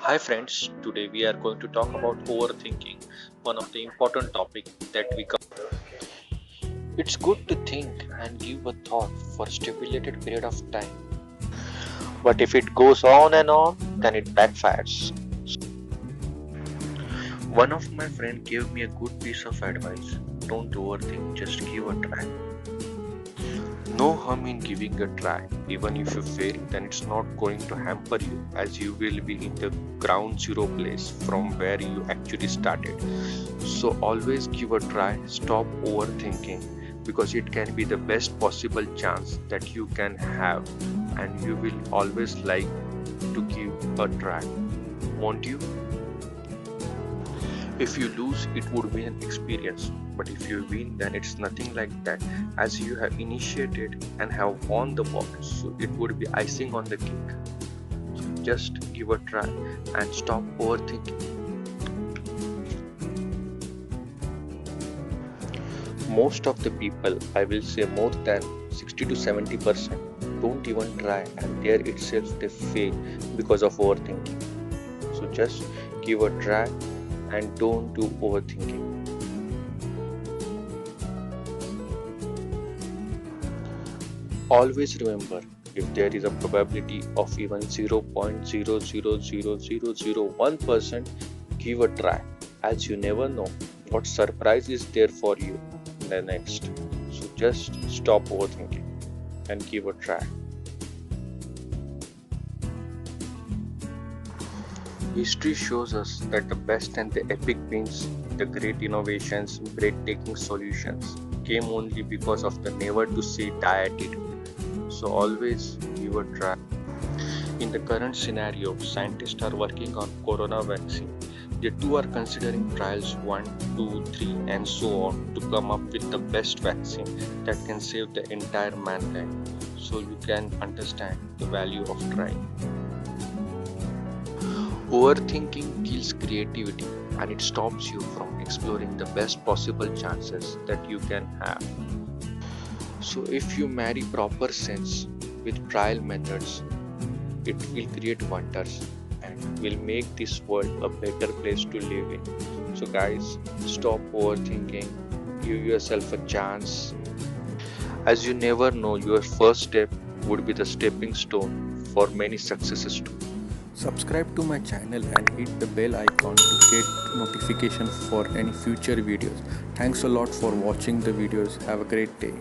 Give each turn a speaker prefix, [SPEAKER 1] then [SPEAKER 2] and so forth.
[SPEAKER 1] Hi friends, today we are going to talk about overthinking, one of the important topics that we cover. It's good to think and give a thought for a stipulated period of time. But if it goes on, then it backfires. One of my friends gave me a good piece of advice. Don't overthink, just give a try. No harm in giving a try. Even if you fail, then it's not going to hamper you as you will be in the ground zero place from where you actually started. So always give a try, stop overthinking because it can be the best possible chance that you can have and you will always like to give a try. Won't you? If you lose, it would be an experience, but if you win, then it's nothing like that, as you have initiated and have won the ball, so it would be icing on the cake. So just give a try and stop overthinking. Most of the people, I will say more than 60 to 70%, don't even try, and there itself they fail because of overthinking. So just give a try and don't do overthinking. Always remember, if there is a probability of even 0.0000001%, give a try, as you never know what surprise is there for you in the next. So just stop overthinking and give a try. History shows us that the best and the epic wins, the great innovations, breathtaking solutions came only because of the never to say die attitude. So always give a try. In the current scenario, scientists are working on corona vaccine. They too are considering trials 1, 2, 3, and so on to come up with the best vaccine that can save the entire mankind. So you can understand the value of trying. Overthinking kills creativity and it stops you from exploring the best possible chances that you can have. So, if you marry proper sense with trial methods, it will create wonders and will make this world a better place to live in. So, guys, stop overthinking, give yourself a chance, as you never know, your first step would be the stepping stone for many successes too.
[SPEAKER 2] Subscribe to my channel and hit the bell icon to get notification for any future videos. Thanks a lot for watching the videos. Have a great day.